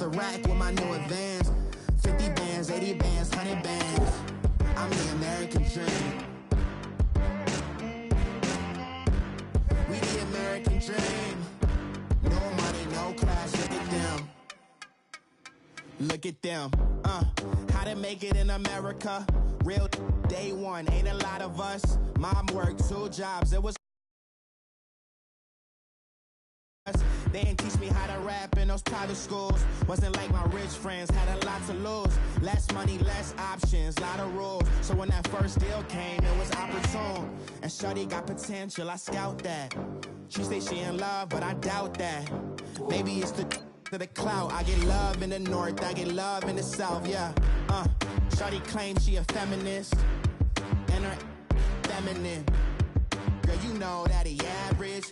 the rack with my new advance. 50 bands, 80 bands, 100 bands. I'm the American dream. We the American dream. No money, no class, look at them. Look at them. How to make it in America? Real day one, ain't a lot of us. Mom worked 2 jobs, it was. They ain't teach me how to rap in those private schools. Wasn't like my rich friends, had a lot to lose. Less money, less options, lot of rules. So when that first deal came, it was opportune. And shorty got potential, I scout that. She say she in love, but I doubt that. Maybe it's the clout. I get love in the north, I get love in the south, yeah. Shorty claims she a feminist, and her feminine. Girl, you know that he average.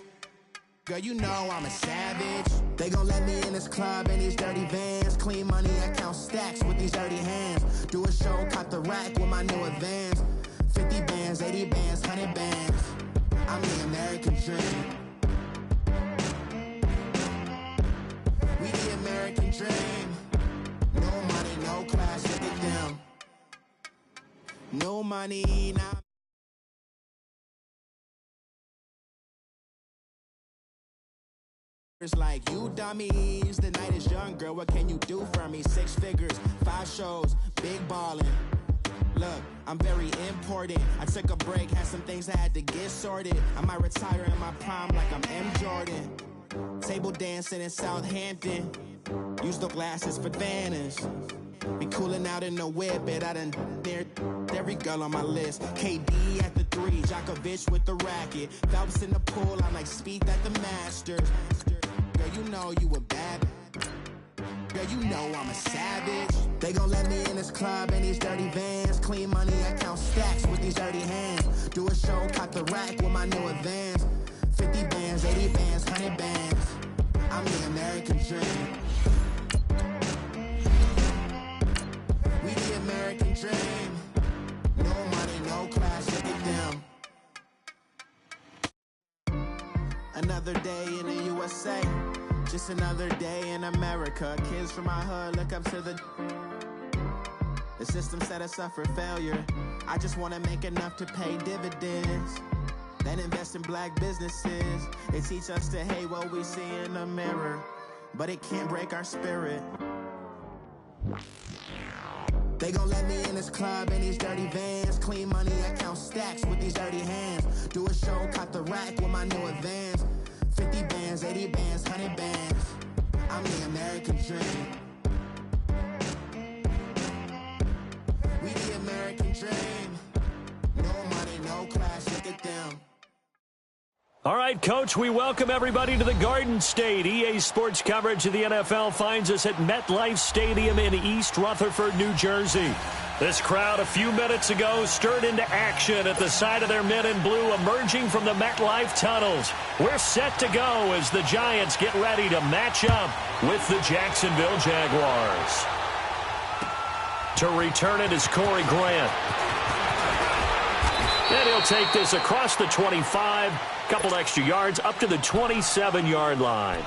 Girl, you know I'm a savage. They gon' let me in this club in these dirty vans. Clean money, I count stacks with these dirty hands. Do a show, cut the rack with my new advance. 50 bands, 80 bands, 100 bands. I'm the American dream. We the American dream. No money, no class, look at them. No money, now. It's like, you dummies, the night is young, girl, what can you do for me? 6 figures, 5 shows, big ballin'. Look, I'm very important. I took a break, had some things I had to get sorted. I might retire in my prime like I'm M. Jordan. Table dancing in Southampton. Use the glasses for Vannas. Be cooling out in the whip, but I done dared every girl on my list. KD at the 3, Djokovic with the racket. Phelps in the pool, I'm like Speed at the Masters. Girl, you know you a bad. Girl, you know I'm a savage. They gon' let me in this club in these dirty vans. Clean money, I count stacks with these dirty hands. Do a show, cut the rack with my new advance. 50 bands, 80 bands, 100 bands. I'm the American dream. We the American dream. No money, no class, look at them. Another day in the USA. Just another day in America. Kids from my hood look up to the system set us up for failure. I just want to make enough to pay dividends. Then invest in black businesses. They teach us to hate what we see in the mirror, but it can't break our spirit. They gon' let me in this club in these dirty vans. Clean money, I count stacks with these dirty hands. Do a show, cut the rack with my new advance. 50 bands, 80 bands, 100 bands. I'm the American dream. We the American dream. No money, no class, look at them. All right, Coach, we welcome everybody to the Garden State. EA Sports coverage of the NFL finds us at MetLife Stadium in East Rutherford, New Jersey. This crowd a few minutes ago stirred into action at the side of their men in blue emerging from the MetLife tunnels. We're set to go as the Giants get ready to match up with the Jacksonville Jaguars. To return it is Corey Grant. And he'll take this across the 25, couple extra yards up to the 27-yard line.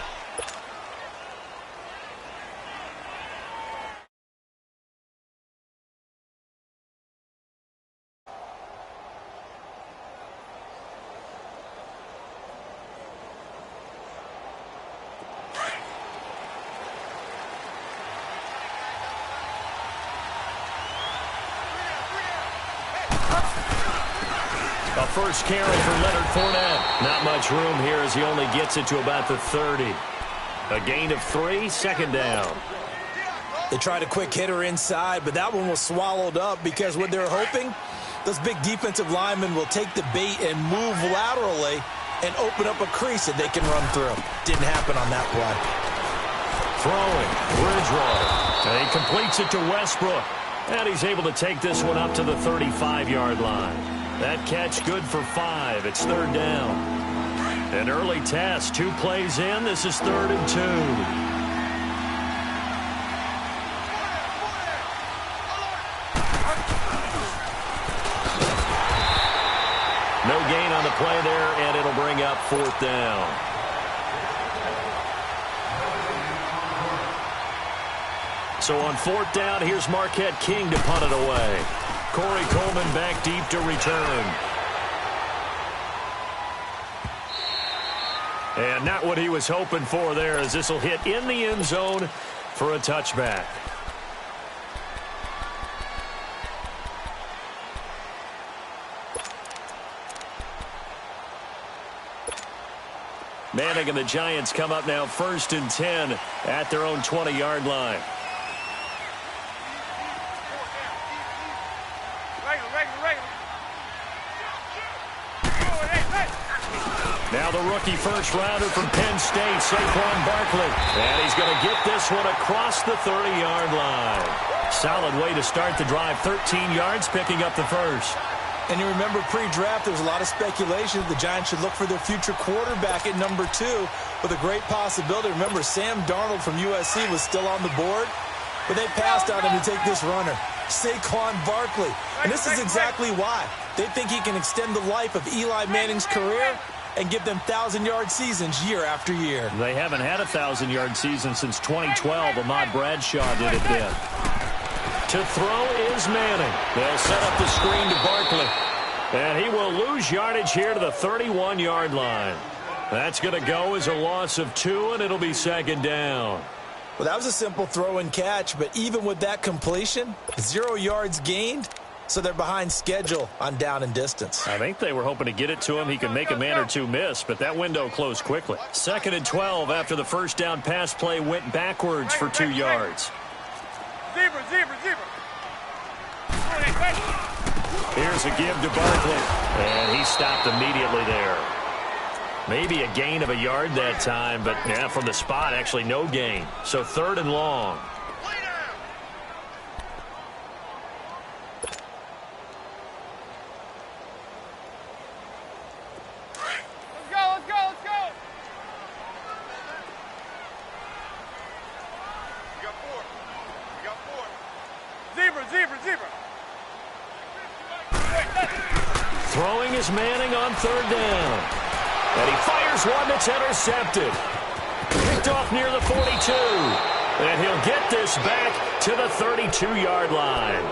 A first carry for Leonard Fournette. Not much room here as he only gets it to about the 30. A gain of 3, second down. They tried a quick hitter inside, but that one was swallowed up because what they're hoping, those big defensive linemen will take the bait and move laterally and open up a crease that they can run through. Didn't happen on that play. Throwing, Bridgewater. And he completes it to Westbrook. And he's able to take this one up to the 35-yard line. That catch good for 5. It's third down. An early test. 2 plays in. This is 3rd and 2. No gain on the play there, and it'll bring up 4th down. So on 4th down, here's Marquette King to punt it away. Corey Coleman back deep to return. And not what he was hoping for there, as this will hit in the end zone for a touchback. Manning and the Giants come up now 1st and 10 at their own 20-yard line. Now the rookie first-rounder from Penn State, Saquon Barkley. And he's going to get this one across the 30-yard line. Solid way to start the drive. 13 yards, picking up the first. And you remember pre-draft, there was a lot of speculation that the Giants should look for their future quarterback at number 2 with a great possibility. Remember, Sam Darnold from USC was still on the board, but they passed on him to take this runner, Saquon Barkley. And this is exactly why. They think he can extend the life of Eli Manning's career and give them 1,000-yard seasons year after year. They haven't had a 1,000-yard season since 2012. Ahmad Bradshaw did it then. To throw is Manning. They'll set up the screen to Barkley. And he will lose yardage here to the 31-yard line. That's going to go as a loss of 2, and it'll be 2nd down. Well, that was a simple throw and catch, but even with that completion, 0 yards gained, so they're behind schedule on down and distance. I think they were hoping to get it to him. He could make a man or two miss, but that window closed quickly. 2nd and 12 after the first down pass play went backwards for 2 yards. Zebra. Here's a give to Barkley, and he stopped immediately there. Maybe a gain of a yard that time, but yeah, from the spot, actually no gain. So 3rd and long. Let's go. We got four. Zebra. Throwing is Manning on 3rd down. And he fires one that's intercepted. Picked off near the 42. And he'll get this back to the 32-yard line.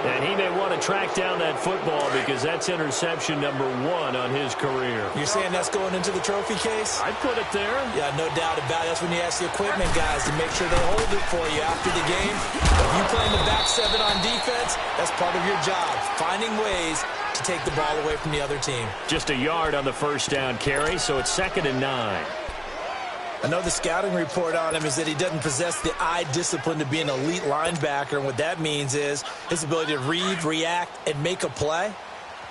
And he may want to track down that football because that's interception number 1 on his career. You're saying that's going into the trophy case? I'd put it there. Yeah, no doubt about it. That's when you ask the equipment guys to make sure they hold it for you after the game. If you play in the back 7 on defense, that's part of your job, finding ways to take the ball away from the other team. Just a yard on the first down carry, so it's 2nd and 9. I know the scouting report on him is that he doesn't possess the eye discipline to be an elite linebacker, and what that means is his ability to read, react, and make a play.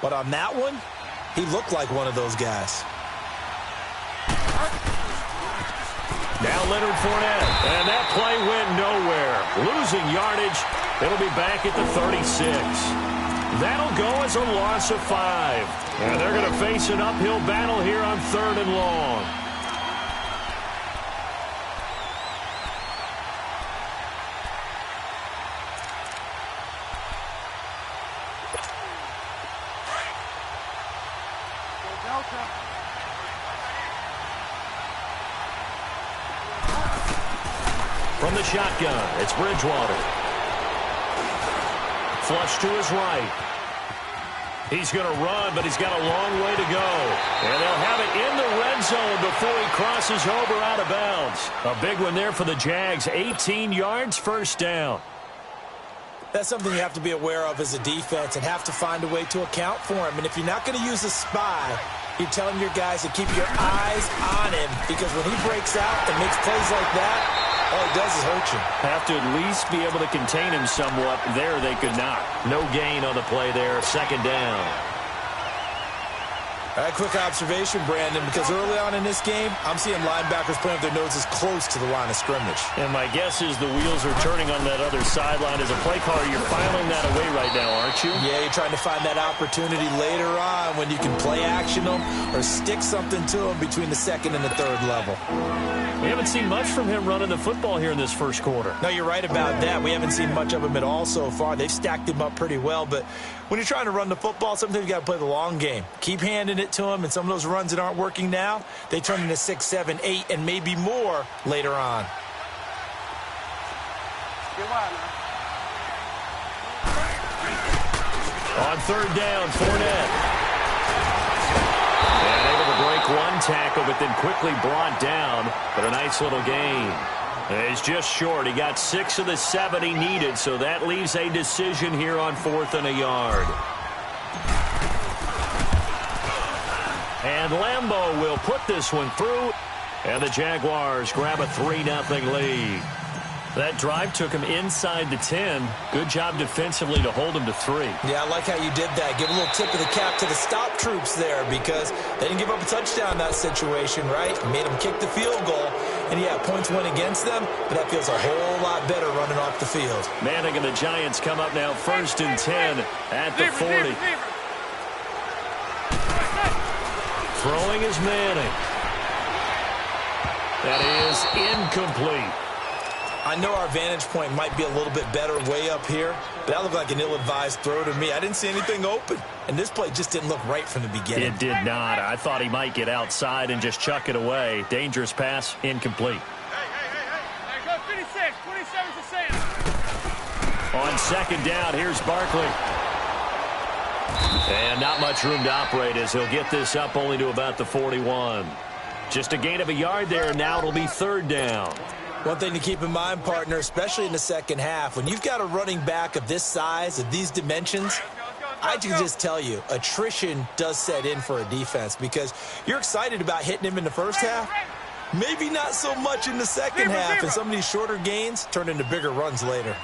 But on that one, he looked like one of those guys. Now Leonard Fournette, and that play went nowhere. Losing yardage, it'll be back at the 36. That'll go as a loss of 5. And they're going to face an uphill battle here on 3rd and long. From the shotgun, it's Bridgewater. Flush to his right. He's going to run, but he's got a long way to go. And they'll have it in the red zone before he crosses over out of bounds. A big one there for the Jags. 18 yards, 1st down. That's something you have to be aware of as a defense and have to find a way to account for him. And if you're not going to use a spy, you're telling your guys to keep your eyes on him, because when he breaks out and makes plays like that, all it does is hurt you. Have to at least be able to contain him somewhat. There they could not. No gain on the play there. 2nd down. All right, quick observation, Brandon, because early on in this game, I'm seeing linebackers putting up their noses close to the line of scrimmage. And my guess is the wheels are turning on that other sideline. As a play caller, you're filing that away right now, aren't you? Yeah, you're trying to find that opportunity later on when you can play action them or stick something to them between the 2nd and the 3rd level. We haven't seen much from him running the football here in this first quarter. No, you're right about that. We haven't seen much of him at all so far. They've stacked him up pretty well, but when you're trying to run the football, sometimes you got to play the long game. Keep handing it to him, and some of those runs that aren't working now, they turn into 6, 7, 8, and maybe more later on. Get wide now. On third down, Fournette. And able to break one tackle, but then quickly brought down. But a nice little gain. He's just short. He got 6 of the 7 he needed, so that leaves a decision here on 4th and a yard. And Lambeau will put this one through, and the Jaguars grab a 3-0 lead. That drive took him inside the 10. Good job defensively to hold him to 3. Yeah, I like how you did that. Give a little tip of the cap to the stop troops there because they didn't give up a touchdown in that situation, right? Made them kick the field goal. And, yeah, points went against them, but that feels a whole lot better running off the field. Manning and the Giants come up now 1st and 10 at the 40. Throwing is Manning. That is incomplete. I know our vantage point might be a little bit better way up here, but that looked like an ill-advised throw to me. I didn't see anything open, and this play just didn't look right from the beginning. It did not. I thought he might get outside and just chuck it away. Dangerous pass, incomplete. Hey, go 56, 27 to Sam. On 2nd down, here's Barkley. And not much room to operate as he'll get this up only to about the 41. Just a gain of a yard there, and now it'll be 3rd down. One thing to keep in mind, partner, especially in the second half, when you've got a running back of this size, of these dimensions, I can just tell you, attrition does set in for a defense because you're excited about hitting him in the first half. Maybe not so much in the second half, and some of these shorter gains turn into bigger runs later.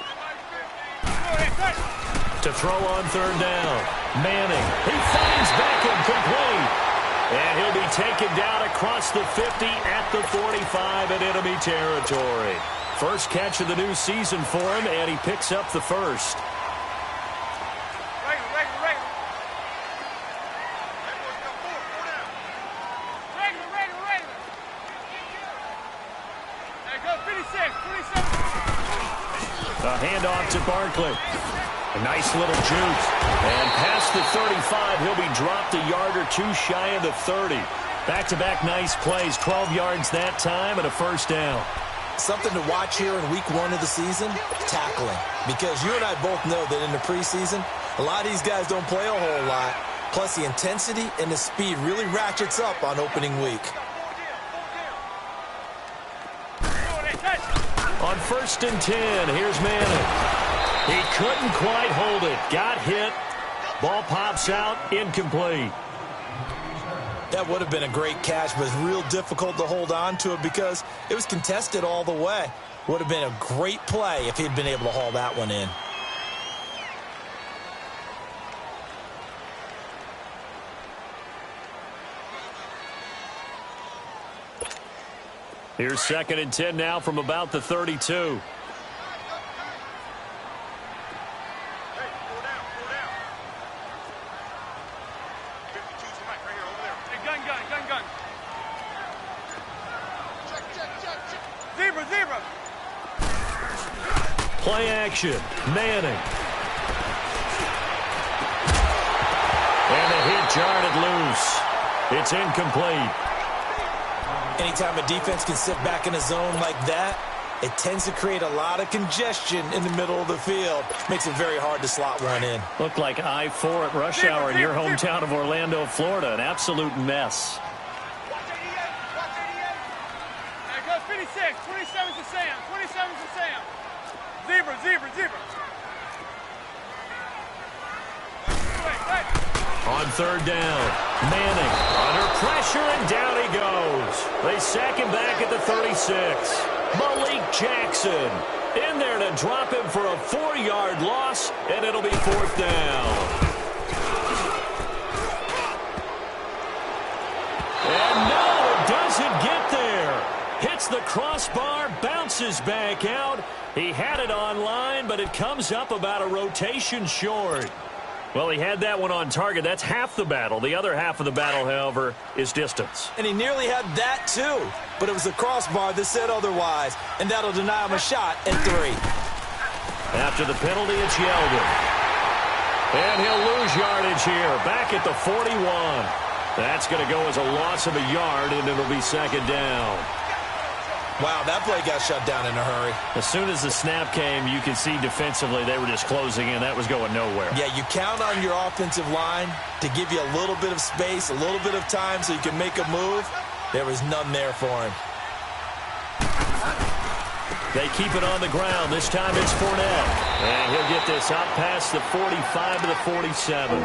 To throw on 3rd down, Manning. He finds Beckham complete. And he'll be taken down across the 50 at the 45 in enemy territory. First catch of the new season for him, and he picks up the first. Regular. Hey, go 56, 27. A handoff to Barkley. A nice little juke. And past the 35, he'll be dropped a yard or 2 shy of the 30. Back-to-back nice plays, 12 yards that time and a 1st down. Something to watch here in week 1 of the season, tackling. Because you and I both know that in the preseason, a lot of these guys don't play a whole lot. Plus the intensity and the speed really ratchets up on opening week. On 1st and 10, here's Manning. He couldn't quite hold it. Got hit. Ball pops out. Incomplete. That would have been a great catch, but it's real difficult to hold on to it because it was contested all the way. Would have been a great play if he'd been able to haul that one in. Here's 2nd and 10 now from about the 32. Zebra. Play action. Manning. And the hit jarred it loose. It's incomplete. Anytime a defense can sit back in a zone like that, it tends to create a lot of congestion in the middle of the field. Makes it very hard to slot one in. Looked like I-4 at rush hour in your hometown of Orlando, Florida. An absolute mess. Hey, go 56, 27 to Sam. 27 to Sam. Zebra. On 3rd down, Manning under pressure, and down he goes. They sack him back at the 36. Malik Jackson in there to drop him for a 4-yard loss, and it'll be 4th down. And no, it doesn't get there. Hits the crossbar, bounces back out. He had it on line, but it comes up about a rotation short. Well, he had that one on target. That's half the battle. The other half of the battle, however, is distance. And he nearly had that, too. But it was the crossbar that said otherwise. And that'll deny him a shot at 3. After the penalty, it's Yeldon. And he'll lose yardage here. Back at the 41. That's going to go as a loss of a yard, and it'll be 2nd down. Wow, that play got shut down in a hurry. As soon as the snap came, you could see defensively they were just closing in. That was going nowhere. Yeah, you count on your offensive line to give you a little bit of space, a little bit of time so you can make a move. There was none there for him. They keep it on the ground. This time it's Fournette. And he'll get this out past the 45 to the 47.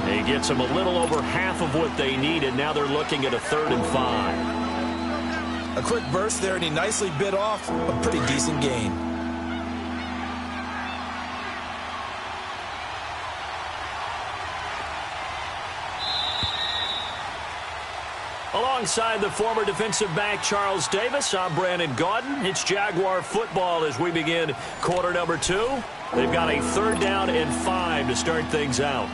He gets them a little over half of what they needed. Now they're looking at a 3rd and 5. A quick burst there, and he nicely bit off a pretty decent gain. Alongside the former defensive back Charles Davis, I'm Brandon Gaudin. It's Jaguar football as we begin quarter number 2. They've got a 3rd down and 5 to start things out.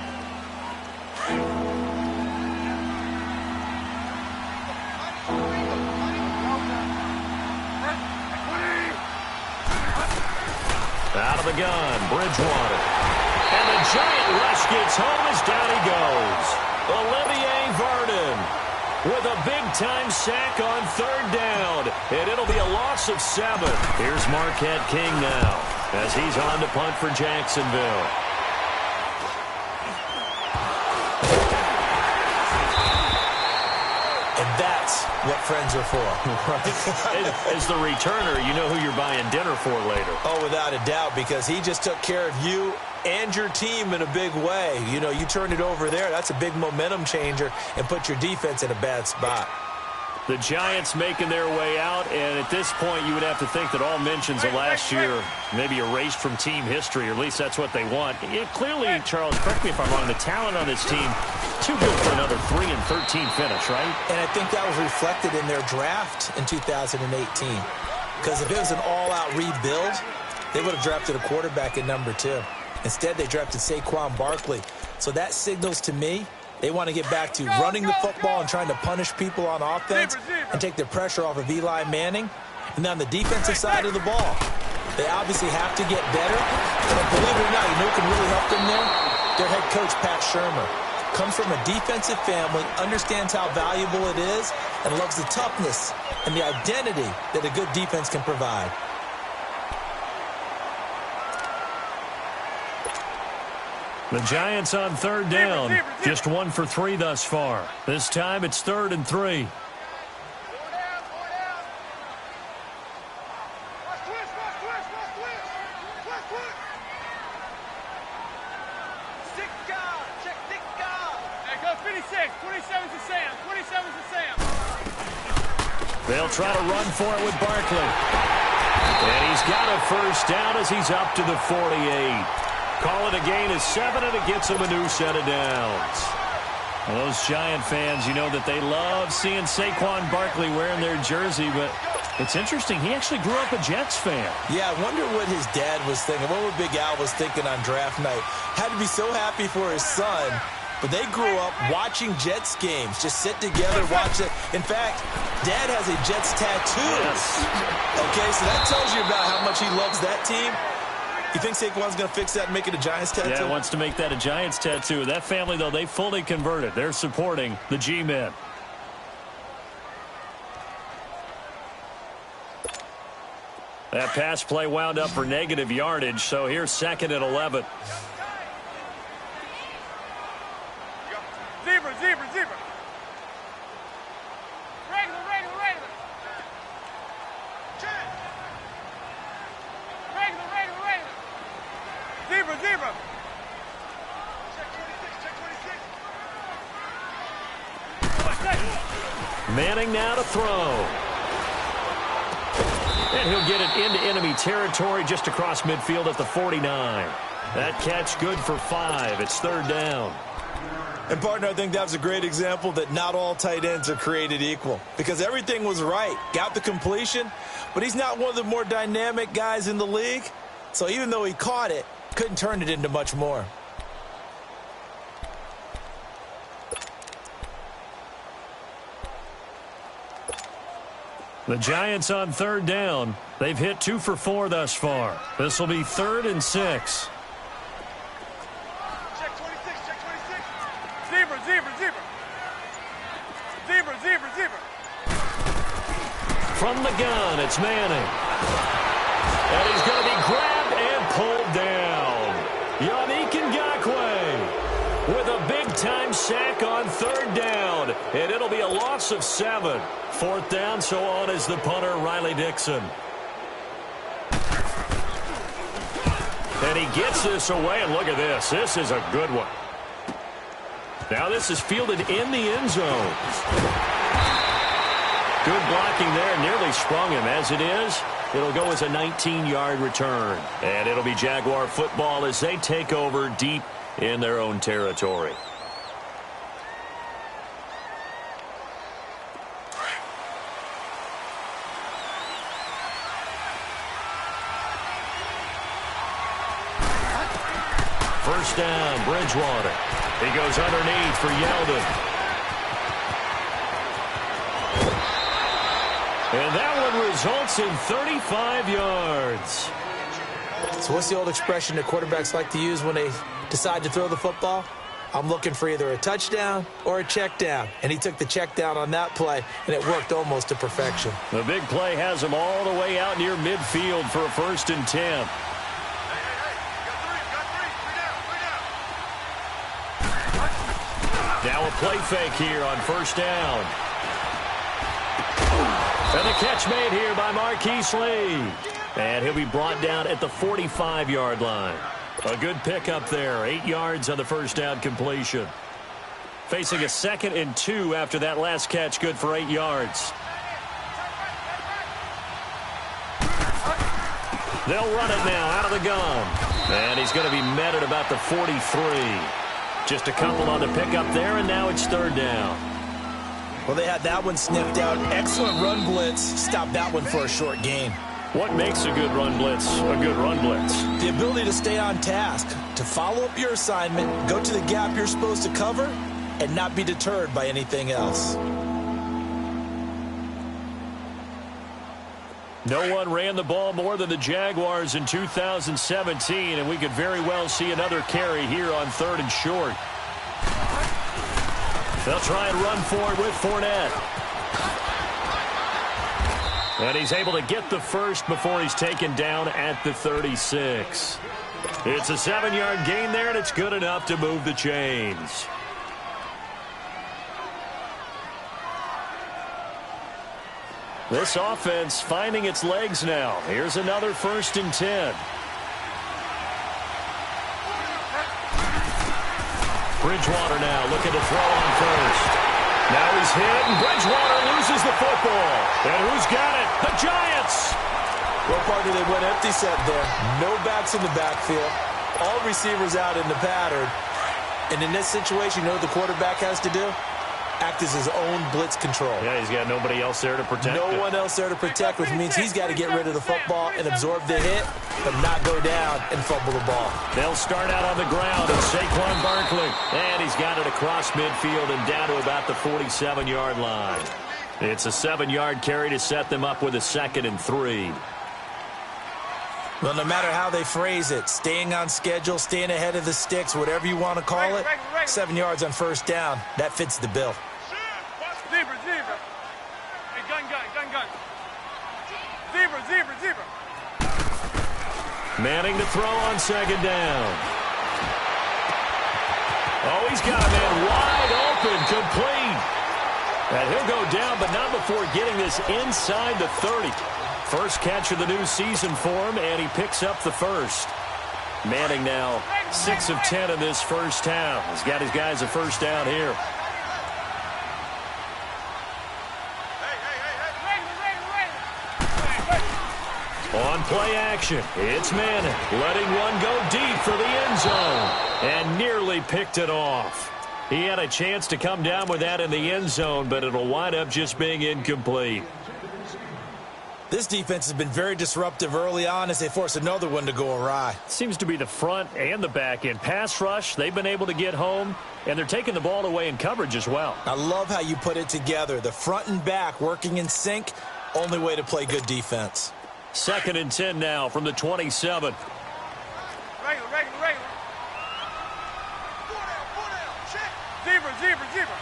Out of the gun, Bridgewater. And the giant rush gets home as down he goes. Olivier Vernon with a big-time sack on 3rd down. And it'll be a loss of 7. Here's Marquette King now as he's on to punt for Jacksonville. And that's what friends are for. Right. As the returner, you know who you're buying dinner for later. Oh, without a doubt, because he just took care of you and your team in a big way. You know, you turned it over there. That's a big momentum changer and put your defense in a bad spot. The Giants making their way out, and at this point you would have to think that all mentions of last year maybe erased from team history, or at least that's what they want. Yeah, clearly, Charles, correct me if I'm wrong, the talent on this team, too good for another 3-13 finish, right? And I think that was reflected in their draft in 2018. Because if it was an all-out rebuild, they would have drafted a quarterback at number 2. Instead, they drafted Saquon Barkley. So that signals to me they want to get back to running the football and trying to punish people on offense and take the pressure off of Eli Manning. And on the defensive side of the ball, they obviously have to get better. But believe it or not, you know who can really help them there? Their head coach, Pat Shermer. Comes from a defensive family, understands how valuable it is, and loves the toughness and the identity that a good defense can provide. The Giants on 3rd down. Just 1 for 3 thus far. This time it's 3rd and 3. They'll try to run for it with Barkley. And he's got a 1st down as he's up to the 48. Call it a gain of 7, and it gets him a new set of downs. Well, those Giant fans, you know that they love seeing Saquon Barkley wearing their jersey, but it's interesting. He actually grew up a Jets fan. Yeah, I wonder what his dad was thinking. What would Big Al was thinking on draft night? Had to be so happy for his son. But they grew up watching Jets games, just sit together, watch it. In fact, Dad has a Jets tattoo. Yes. Okay, so that tells you about how much he loves that team. You think Saquon's going to fix that and make it a Giants tattoo? Yeah, wants to make that a Giants tattoo. That family, though, they fully converted. They're supporting the G-Men. That pass play wound up for negative yardage, so here's 2nd and 11. Zebra. Regular. Zebra. Check 26. Manning now to throw. And he'll get it into enemy territory just across midfield at the 49. That catch good for 5. It's 3rd down. And, partner, I think that was a great example that not all tight ends are created equal. Because everything was right. Got the completion, but he's not one of the more dynamic guys in the league. So even though he caught it, couldn't turn it into much more. The Giants on 3rd down. They've hit 2 for 4 thus far. This will be 3rd and 6. Check 26. Zebra. from the gun, it's Manning. And he's going to be grabbed and pulled down. Yannick Ngakoue with a big-time sack on 3rd down. And it'll be a loss of 7. 4th down, so on is the punter, Riley Dixon. And he gets this away, and look at this. This is a good one. Now this is fielded in the end zone. Good blocking there, nearly sprung him. As it is, it'll go as a 19-yard return. And it'll be Jaguar football as they take over deep in their own territory. First down, Bridgewater. He goes underneath for Yeldon. And that one results in 35 yards. So what's the old expression that quarterbacks like to use when they decide to throw the football? I'm looking for either a touchdown or a check down. And he took the check down on that play, and it worked almost to perfection. The big play has him all the way out near midfield for a 1st and 10. Now a play fake here on 1st down. And the catch made here by Marquise Lee. And he'll be brought down at the 45-yard line. A good pickup there. 8 yards on the 1st down completion. Facing a 2nd and 2 after that last catch, good for 8 yards. They'll run it now out of the gun. And he's going to be met at about the 43. Just a couple on the pickup there, and now it's 3rd down. Well, they had that one sniffed out. Excellent run blitz. Stopped that one for a short gain. What makes a good run blitz a good run blitz? The ability to stay on task, to follow up your assignment, go to the gap you're supposed to cover, and not be deterred by anything else. No one ran the ball more than the Jaguars in 2017, and we could very well see another carry here on 3rd and short. They'll try and run for it with Fournette. And he's able to get the first before he's taken down at the 36. It's a 7-yard gain there, and it's good enough to move the chains. This offense finding its legs now. Here's another 1st and 10. Bridgewater now looking to throw on 1st. Now he's hit, and Bridgewater loses the football. And who's got it? The Giants! Well, partner, they went empty set there. No backs in the backfield. All receivers out in the pattern. And in this situation, you know what the quarterback has to do? Act as his own blitz control. Yeah, he's got nobody else there to protect No one else there to protect, which means he's got to get rid of the football and absorb the hit, but not go down and fumble the ball. They'll start out on the ground, and Saquon Barkley. And he's got it across midfield and down to about the 47-yard line. It's a 7-yard carry to set them up with a 2nd and 3. Well, no matter how they phrase it, staying on schedule, staying ahead of the sticks, whatever you want to call it, 7 yards on 1st down, that fits the bill. Zebra. Hey, gun. Zebra. Manning to throw on 2nd down. Oh, he's got a man wide open, complete. And he'll go down, but not before getting this inside the 30. First catch of the new season for him, and he picks up the first. Manning now 6 of 10 in this first half. He's got his guys a 1st down here. On play action, it's Manning letting one go deep for the end zone and nearly picked it off. He had a chance to come down with that in the end zone, but it'll wind up just being incomplete. This defense has been very disruptive early on as they force another one to go awry. Seems to be the front and the back end. Pass rush, they've been able to get home, and they're taking the ball away in coverage as well. I love how you put it together. The front and back working in sync, only way to play good defense. 2nd and 10 now from the 27. Regular. Zebra.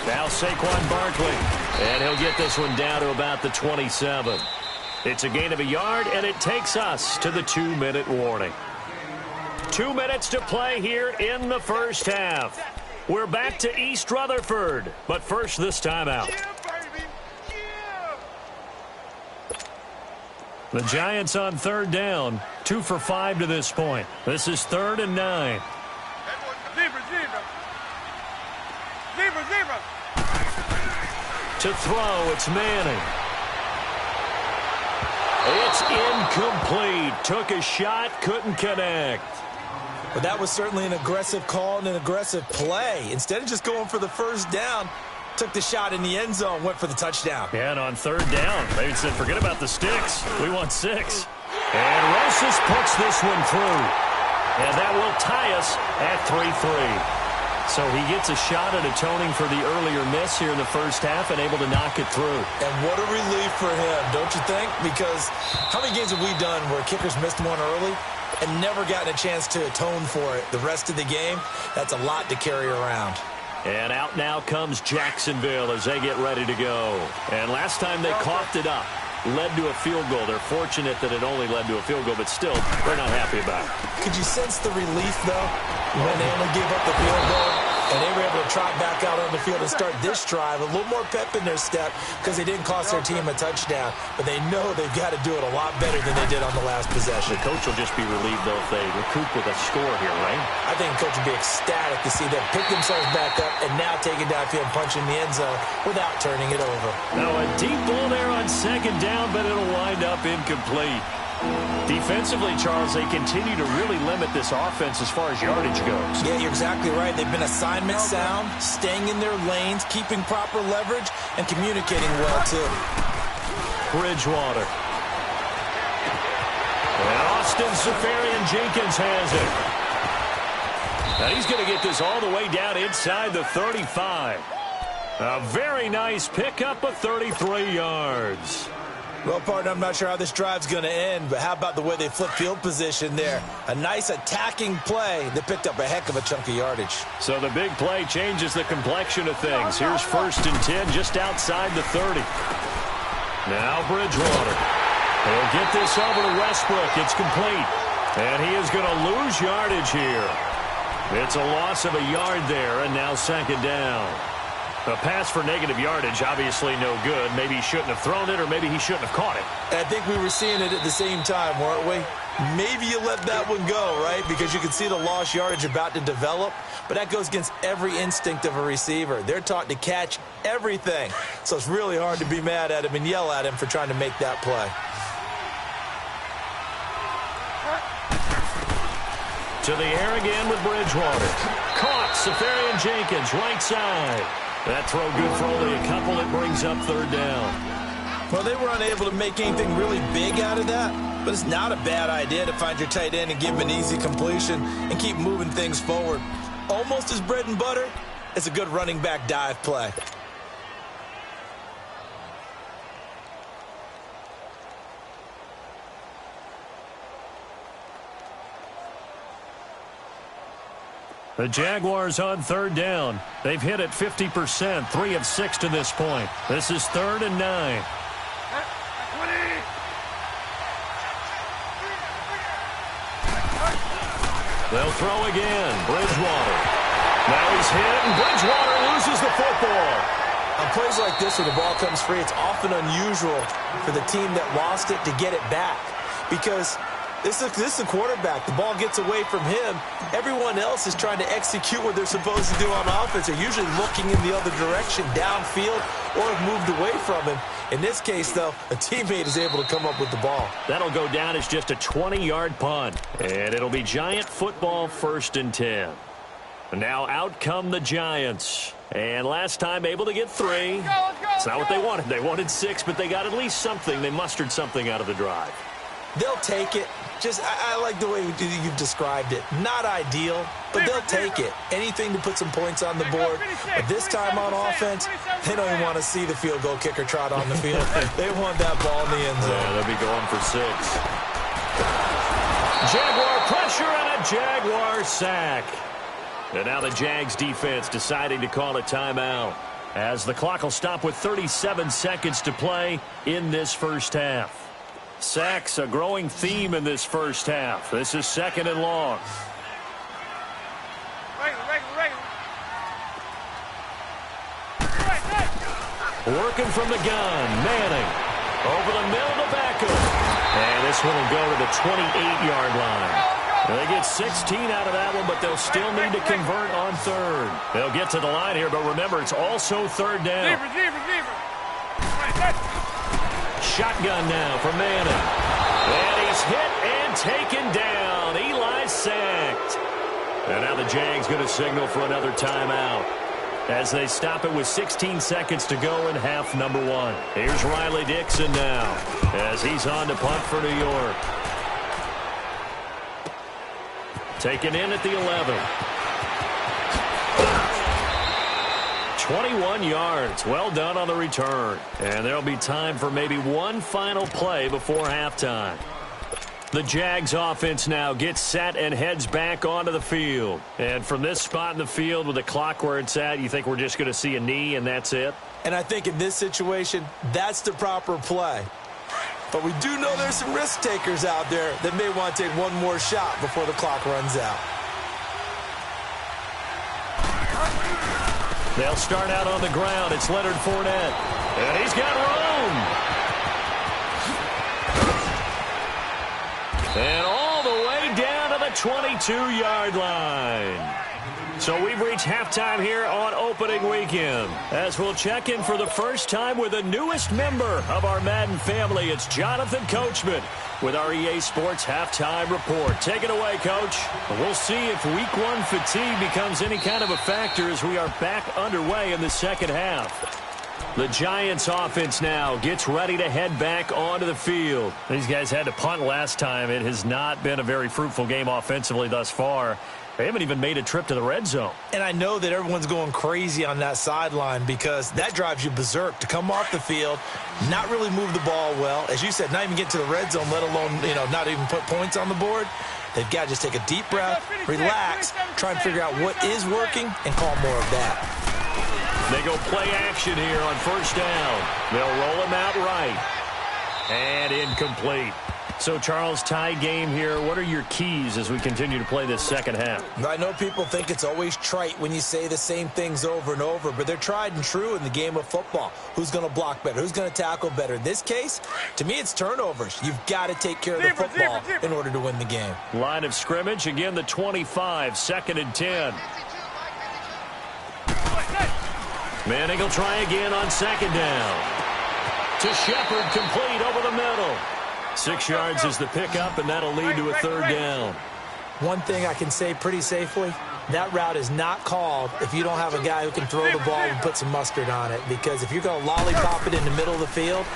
Now Saquon Barkley. And he'll get this one down to about the 27. It's a gain of a yard, and it takes us to the 2-minute warning. 2 minutes to play here in the first half. We're back to East Rutherford, but first this timeout. The Giants on third down, 2 for 5 to this point. This is 3rd and 9. Zebra. To throw, it's Manning. It's incomplete. Took a shot, couldn't connect. But that was certainly an aggressive call and an aggressive play. Instead of just going for the first down, took the shot in the end zone, went for the touchdown. Yeah, and on third down, they said, forget about the sticks. We want 6. And Rosas puts this one through. And that will tie us at 3-3. So he gets a shot at atoning for the earlier miss here in the first half and able to knock it through. And what a relief for him, don't you think? Because how many games have we done where kickers missed one early and never gotten a chance to atone for it the rest of the game? That's a lot to carry around. And out now comes Jacksonville as they get ready to go. And last time they coughed it up, led to a field goal. They're fortunate that it only led to a field goal, but still, they're not happy about it. Could you sense the relief, though, when they only gave up the field goal and they were able to trot back out on the field and start this drive? A little more pep in their step because they didn't cost their team a touchdown, but they know they've got to do it a lot better than they did on the last possession. The coach will just be relieved, though, if they recoup with a score here, right? I think the coach will be ecstatic to see them pick themselves back up and now take it downfield and punch in the end zone without turning it over. Now a deep ball there on second down, but it'll wind up incomplete. Defensively, Charles, they continue to really limit this offense as far as yardage goes. Yeah, you're exactly right. They've been assignment sound, staying in their lanes, keeping proper leverage, and communicating well, too. Bridgewater. And Austin Seferian-Jenkins has it. Now he's going to get this all the way down inside the 35. A very nice pickup of 33 yards. Well, partner, I'm not sure how this drive's going to end, but how about the way they flip field position there? A nice attacking play that picked up a heck of a chunk of yardage. So the big play changes the complexion of things. Here's 1st and 10 just outside the 30. Now Bridgewater. He'll get this over to Westbrook. It's complete. And he is going to lose yardage here. It's a loss of a yard there, and now 2nd down. A pass for negative yardage, obviously no good. Maybe he shouldn't have thrown it, or maybe he shouldn't have caught it. I think we were seeing it at the same time, weren't we? Maybe you let that one go, right? Because you can see the lost yardage about to develop. But that goes against every instinct of a receiver. They're taught to catch everything. So it's really hard to be mad at him and yell at him for trying to make that play. To the air again with Bridgewater. Caught, Seferian-Jenkins, right side. That throw good for only a couple. It brings up 3rd down. Well, they were unable to make anything really big out of that, but it's not a bad idea to find your tight end and give him an easy completion and keep moving things forward. Almost as bread and butter, it's a good running back dive play. The Jaguars on 3rd down. They've hit it 50%, 3 of 6 to this point. This is 3rd and 9. They'll throw again. Bridgewater. Now he's hit, and Bridgewater loses the football. On plays like this where the ball comes free, it's often unusual for the team that lost it to get it back. Because this is the quarterback. The ball gets away from him. Everyone else is trying to execute what they're supposed to do on offense. They're usually looking in the other direction, downfield, or have moved away from him. In this case, though, a teammate is able to come up with the ball. That'll go down as just a 20-yard punt. And it'll be Giant football, 1st and 10. And now out come the Giants. And last time able to get 3. It's not what they wanted. They wanted 6, but they got at least something. They mustered something out of the drive. They'll take it. I like the way you've described it. Not ideal, but they'll take it. Anything to put some points on the board. But this time on offense, they don't even want to see the field goal kicker trot on the field. They want that ball in the end zone. Yeah, they'll be going for 6. Jaguar pressure and a Jaguar sack. And now the Jags defense deciding to call a timeout. as the clock will stop with 37 seconds to play in this first half. Sacks, a growing theme in this first half. This is 2nd and long. Working from the gun, Manning. Over the middle to Beckham. And this one will go to the 28-yard line. They get 16 out of that one, but they'll still need to convert on 3rd. They'll get to the line here, but remember, it's also 3rd down. Shotgun now for Manning. And he's hit and taken down. Eli's sacked. And now the Jags going to signal for another timeout as they stop it with 16 seconds to go in half number 1. Here's Riley Dixon now as he's on to punt for New York. Taken in at the 11. 21 yards. Well done on the return. And there'll be time for maybe one final play before halftime. The Jags offense now gets set and heads back onto the field. And from this spot in the field with the clock where it's at, you think we're just going to see a knee and that's it? And I think in this situation, that's the proper play. But we do know there's some risk takers out there that may want to take one more shot before the clock runs out. They'll start out on the ground. It's Leonard Fournette. And he's got room. And all the way down to the 22-yard line. So we've reached halftime here on opening weekend, as we'll check in for the first time with the newest member of our Madden family. It's Jonathan Coachman with our EA Sports Halftime Report. Take it away, Coach. We'll see if Week 1 fatigue becomes any kind of a factor as we are back underway in the second half. The Giants offense now gets ready to head back onto the field. These guys had to punt last time. It has not been a very fruitful game offensively thus far. They haven't even made a trip to the red zone. And I know that everyone's going crazy on that sideline because that drives you berserk to come off the field, not really move the ball well. As you said, not even get to the red zone, let alone, not even put points on the board. They've got to just take a deep breath, relax, try and figure out what is working, and call more of that. They go play action here on first down. They'll roll him out right. And incomplete. So, Charles, tie game here. What are your keys as we continue to play this second half? I know people think it's always trite when you say the same things over and over, but they're tried and true in the game of football. Who's going to block better? Who's going to tackle better? In this case, to me, it's turnovers. You've got to take care of the football in order to win the game. Line of scrimmage, again, the 25, 2nd and 10. Manning will try again on 2nd down. To Shepard, complete over the middle. 6 yards is the pickup, and that'll lead to a 3rd down. One thing I can say pretty safely, that route is not called if you don't have a guy who can throw the ball and put some mustard on it. Because if you're going to lollipop it in the middle of the field,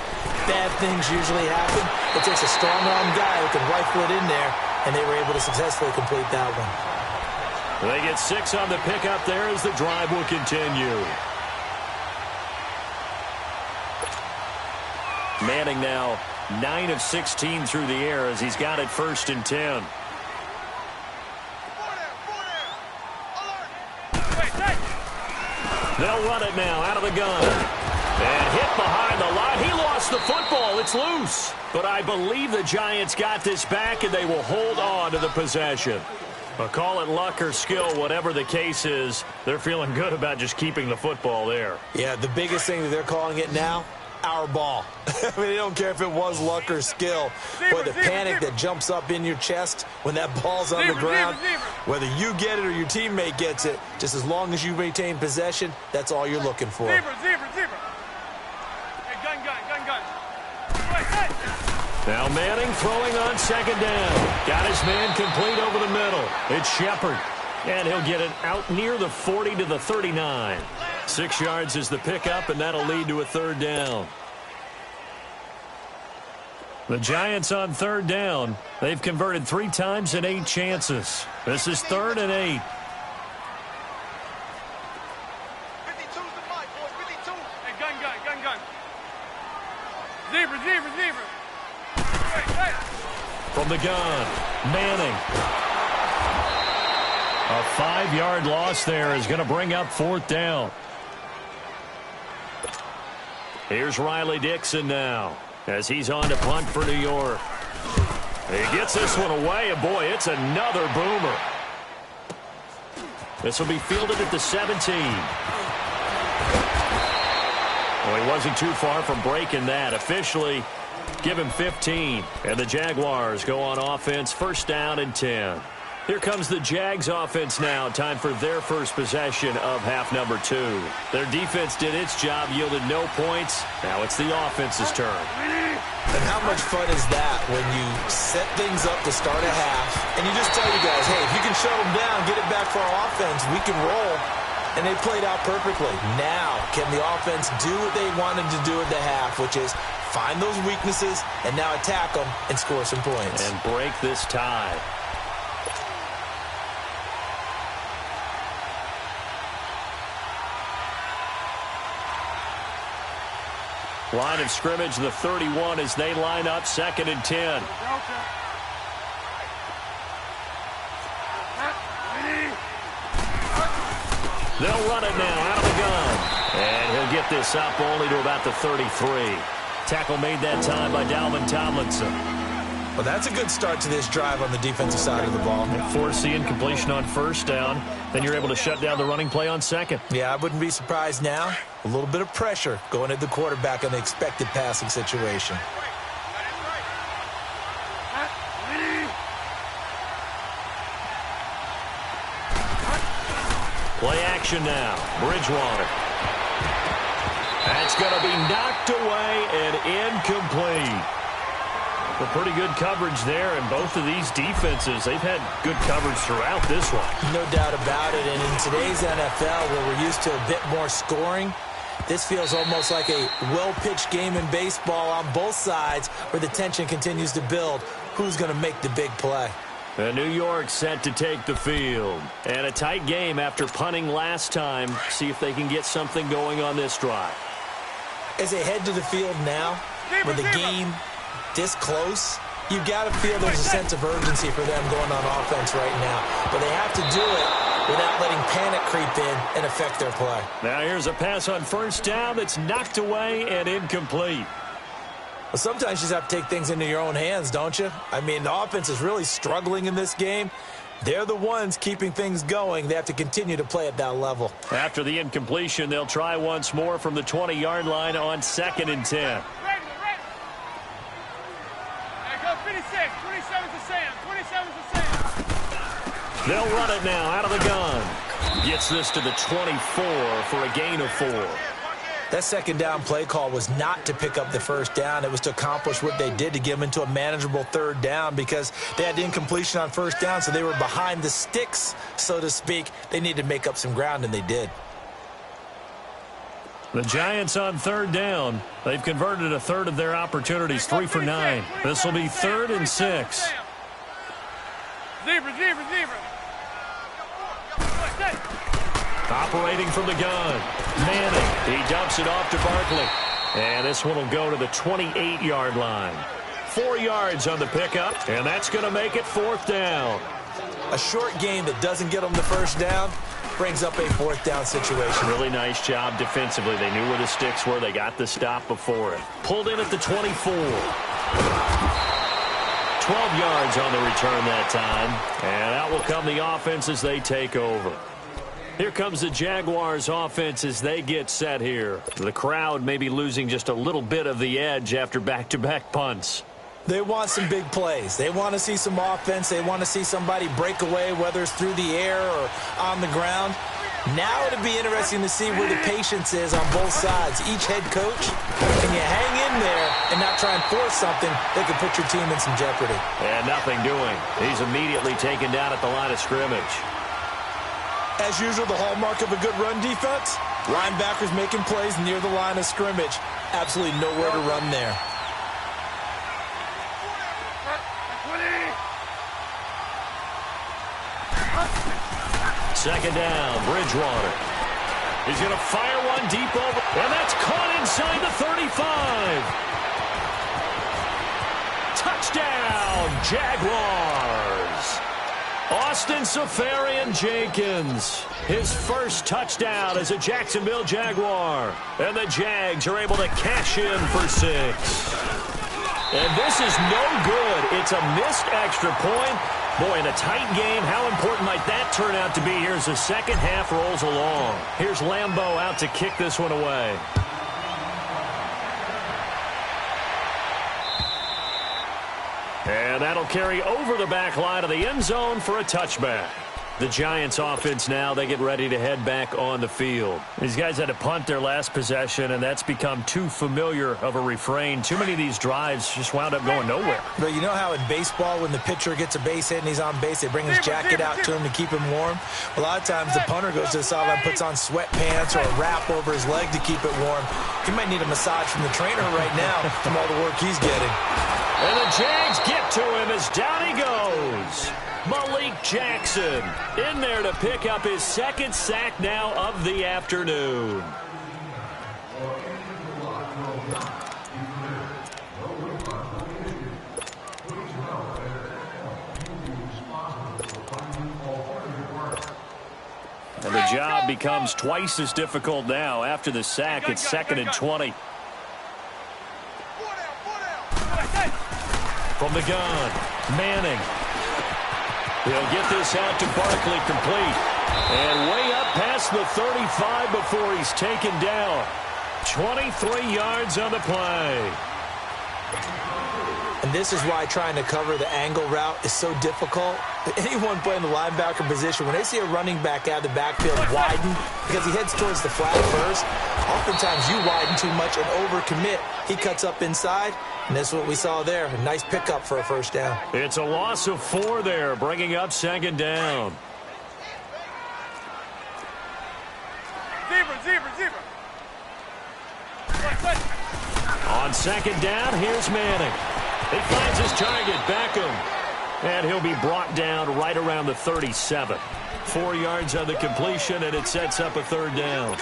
bad things usually happen. It takes a strong-arm guy who can rifle it in there, and they were able to successfully complete that one. They get 6 on the pickup there as the drive will continue. Manning now 9 of 16 through the air as he's got it 1st and 10. They'll run it now out of the gun. And hit behind the line. He lost the football. It's loose. But I believe the Giants got this back, and they will hold on to the possession. But call it luck or skill, whatever the case is, they're feeling good about just keeping the football there. Yeah, the biggest thing that they're calling it now, our ball. I mean, they don't care if it was luck or skill, but the panic that jumps up in your chest when that ball's on the ground, whether you get it or your teammate gets it, just as long as you retain possession, that's all you're looking for. Hey, gun. Now Manning throwing on 2nd down. Got his man complete over the middle. It's Shepard, and he'll get it out near the 40 to the 39. 6 yards is the pickup, and that'll lead to a 3rd down. The Giants on 3rd down. They've converted 3 times in 8 chances. This is 3rd and 8. 52's the mic, boys. 52. Hey, gun. Zebra. Hey. From the gun, Manning. A 5-yard loss there is going to bring up 4th down. Here's Riley Dixon now as he's on to punt for New York. He gets this one away, and boy, it's another boomer. This will be fielded at the 17. Well, he wasn't too far from breaking that. Officially, give him 15. And the Jaguars go on offense, first down and 10. Here comes the Jags offense now. Time for their first possession of half number 2. Their defense did its job, yielded no points. Now it's the offense's turn. And how much fun is that when you set things up to start a half, and you just tell you guys, hey, if you can shut them down, get it back for our offense, we can roll. And they played out perfectly. Now, can the offense do what they wanted to do at the half, which is find those weaknesses and now attack them and score some points. And break this tie. Line of scrimmage, the 31 as they line up, 2nd and 10. They'll run it now out of the gun. And he'll get this up only to about the 33. Tackle made that time by Dalvin Tomlinson. Well, that's a good start to this drive on the defensive side of the ball. Force the incompletion on first down. Then you're able to shut down the running play on second. Yeah, I wouldn't be surprised now. A little bit of pressure going at the quarterback in the expected passing situation. Play action now. Bridgewater. That's going to be knocked away and incomplete. Well, pretty good coverage there, and both of these defenses, they've had good coverage throughout this one. No doubt about it, and in today's NFL, where we're used to a bit more scoring, this feels almost like a well-pitched game in baseball on both sides where the tension continues to build. Who's going to make the big play? And New York set to take the field. And a tight game after punting last time. See if they can get something going on this drive. As they head to the field now, with the game this close, you've got to feel there's a sense of urgency for them going on offense right now. But they have to do it without letting panic creep in and affect their play. Now here's a pass on first down that's knocked away and incomplete. Well, sometimes you just have to take things into your own hands, don't you? I mean, the offense is really struggling in this game. They're the ones keeping things going. They have to continue to play at that level. After the incompletion, they'll try once more from the 20-yard line on 2nd and 10. They'll run it now out of the gun. Gets this to the 24 for a gain of 4. That second down play call was not to pick up the first down. It was to accomplish what they did to get them into a manageable third down because they had incompletion on first down, so they were behind the sticks, so to speak. They needed to make up some ground, and they did. The Giants on third down. They've converted a third of their opportunities, 3 for 9. This will be 3rd and 6. Zebra. Operating from the gun. Manning. He dumps it off to Barkley. And this one will go to the 28-yard line. 4 yards on the pickup, and that's going to make it 4th down. A short game that doesn't get them the first down brings up a 4th down situation. Really nice job defensively. They knew where the sticks were. They got the stop before it. Pulled in at the 24. 12 yards on the return that time. And out will come the offense as they take over. Here comes the Jaguars offense as they get set here. The crowd may be losing just a little bit of the edge after back-to-back punts. They want some big plays. They want to see some offense. They want to see somebody break away, whether it's through the air or on the ground. Now it'll be interesting to see where the patience is on both sides. Each head coach, can you hang in there and not try and force something that could put your team in some jeopardy? And nothing doing. He's immediately taken down at the line of scrimmage. As usual, the hallmark of a good run defense, linebackers making plays near the line of scrimmage. Absolutely nowhere to run there. Second down, Bridgewater. He's going to fire one deep over, and that's caught inside the 35. Touchdown, Jaguars. Austin Seferian-Jenkins, his first touchdown as a Jacksonville Jaguar. And the Jags are able to cash in for 6. And this is no good. It's a missed extra point. Boy, in a tight game, how important might that turn out to be here as the second half rolls along. Here's Lambeau out to kick this one away. And that'll carry over the back line of the end zone for a touchback. The Giants offense now, they get ready to head back on the field. These guys had to punt their last possession, and that's become too familiar of a refrain. Too many of these drives just wound up going nowhere. But you know how in baseball, when the pitcher gets a base hit and he's on base, they bring his jacket out to him to keep him warm? A lot of times the punter goes to the sideline, puts on sweatpants or a wrap over his leg to keep it warm. He might need a massage from the trainer right now from all the work he's getting. And the Jags get to him as down he goes. Malik Jackson in there to pick up his second sack now of the afternoon. And the job becomes twice as difficult now. After the sack, it's 2nd and 20. From the gun, Manning. He'll get this out to Barkley complete. And way up past the 35 before he's taken down. 23 yards on the play. And this is why trying to cover the angle route is so difficult. Anyone playing the linebacker position, when they see a running back out of the backfield widen because he heads towards the flat first, oftentimes you widen too much and overcommit. He cuts up inside, and that's what we saw there. A nice pickup for a first down. It's a loss of 4 there, bringing up 2nd down. Zebra. On 2nd down, here's Manning. He finds his target, Beckham. And he'll be brought down right around the 37. 4 yards on the completion, and it sets up a 3rd down.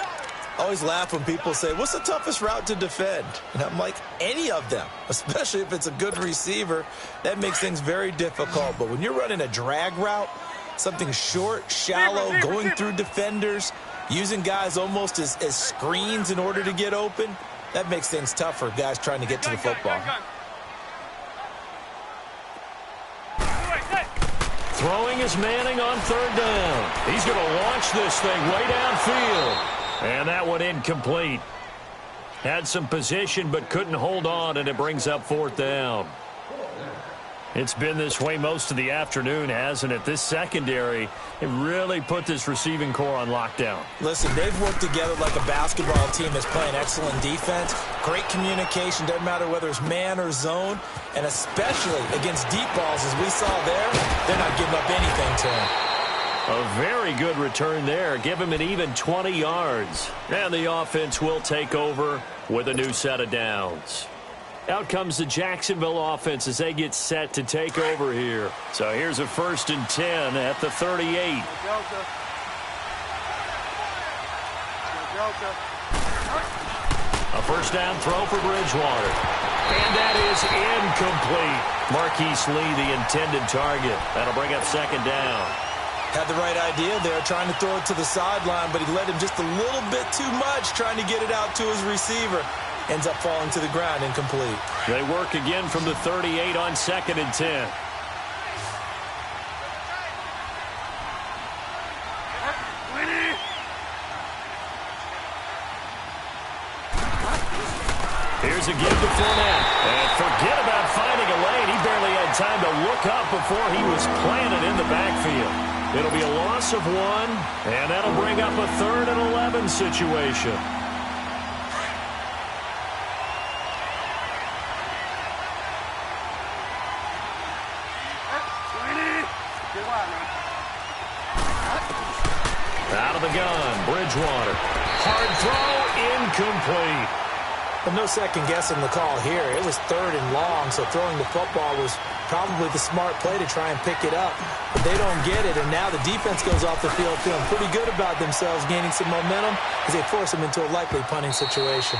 I always laugh when people say, what's the toughest route to defend? And I'm like, any of them, especially if it's a good receiver. That makes things very difficult. But when you're running a drag route, something short, shallow, going through defenders, using guys almost as screens in order to get open, that makes things tough for guys trying to get to the football. Throwing is Manning on 3rd down. He's going to launch this thing way downfield. And that one incomplete. Had some position but couldn't hold on, and it brings up 4th down. It's been this way most of the afternoon, hasn't it? This secondary, it really put this receiving core on lockdown. Listen, they've worked together like a basketball team that's playing excellent defense. Great communication, doesn't matter whether it's man or zone. And especially against deep balls, as we saw there, they're not giving up anything to him. A very good return there. Give him an even 20 yards. And the offense will take over with a new set of downs. Out comes the Jacksonville offense as they get set to take over here. So here's a 1st and 10 at the 38. A first down throw for Bridgewater. And that is incomplete. Marquise Lee, the intended target. That'll bring up 2nd down. Had the right idea there, trying to throw it to the sideline, but he led him just a little bit too much, trying to get it out to his receiver. Ends up falling to the ground, incomplete. They work again from the 38 on 2nd and 10. Here's a give to Fournette. And forget about finding a lane. He barely had time to look up before he was planted in the backfield. It'll be a loss of 1, and that'll bring up a 3rd and 11 situation. Out of the gun, Bridgewater. Hard throw, incomplete. But no second guessing the call here. It was 3rd and long, so throwing the football was probably the smart play to try and pick it up. But they don't get it, and now the defense goes off the field feeling pretty good about themselves, gaining some momentum as they force them into a likely punting situation.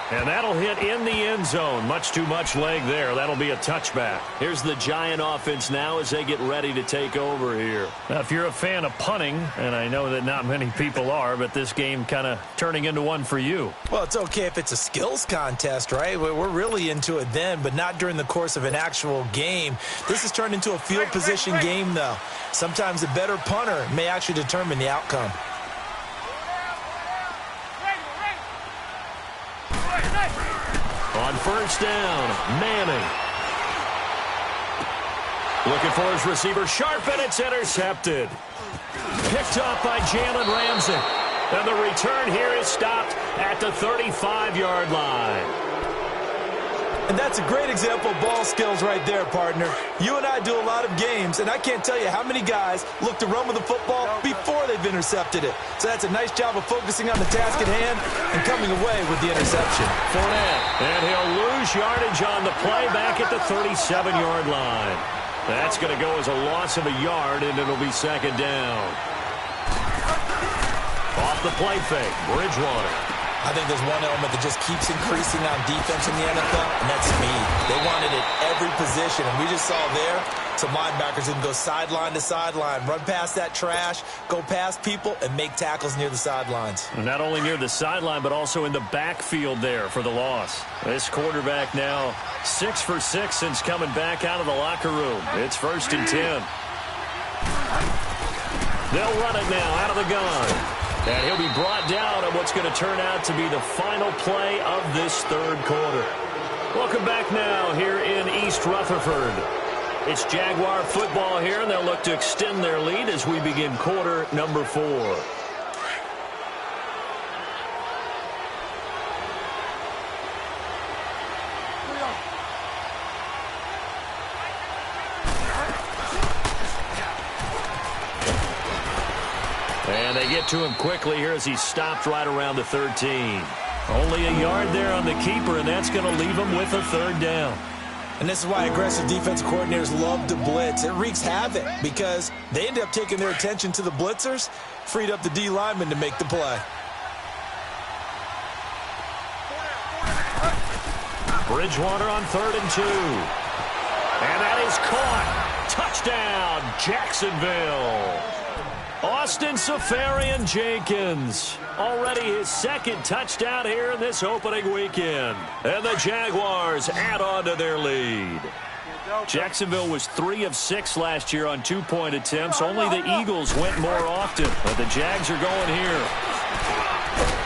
And that'll hit in the end zone. Much too much leg there. That'll be a touchback. Here's the Giant offense now as they get ready to take over here. Now, if you're a fan of punting, and I know that not many people are, but this game kind of turning into one for you. Well, it's okay if it's a skills contest, right? We're really into it then, but not during the course of an actual game. This has turned into a field position game, though. Sometimes a better punter may actually determine the outcome. On first down, Manning. Looking for his receiver, sharp, and it's intercepted. Picked off by Jalen Ramsey. And the return here is stopped at the 35-yard line. And that's a great example of ball skills right there, partner. You and I do a lot of games, and I can't tell you how many guys look to run with the football before they've intercepted it. So that's a nice job of focusing on the task at hand and coming away with the interception. Fournette, and he'll lose yardage on the play back at the 37-yard line. That's going to go as a loss of a yard, and it'll be second down. Off the play fake, Bridgewater. I think there's one element that just keeps increasing on defense in the NFL, and that's speed. They want it at every position, and we just saw there some linebackers who can go sideline to sideline, run past that trash, go past people, and make tackles near the sidelines. Not only near the sideline, but also in the backfield there for the loss. This quarterback now 6 for 6 since coming back out of the locker room. It's 1st and 10. They'll run it now out of the gun. And he'll be brought down at what's going to turn out to be the final play of this third quarter. Welcome back now here in East Rutherford. It's Jaguar football here, and they'll look to extend their lead as we begin quarter number 4. And they get to him quickly here as he's stopped right around the 13. Only a yard there on the keeper, and that's going to leave him with a third down. And this is why aggressive defensive coordinators love to blitz. It wreaks havoc because they end up taking their attention to the blitzers, freed up the D lineman to make the play. Bridgewater on 3rd and 2. And that is caught. Touchdown, Jacksonville. Austin Seferian-Jenkins, already his 2nd touchdown here in this opening weekend. And the Jaguars add on to their lead. Jacksonville was 3 of 6 last year on 2-point attempts. Only the Eagles went more often, but the Jags are going here.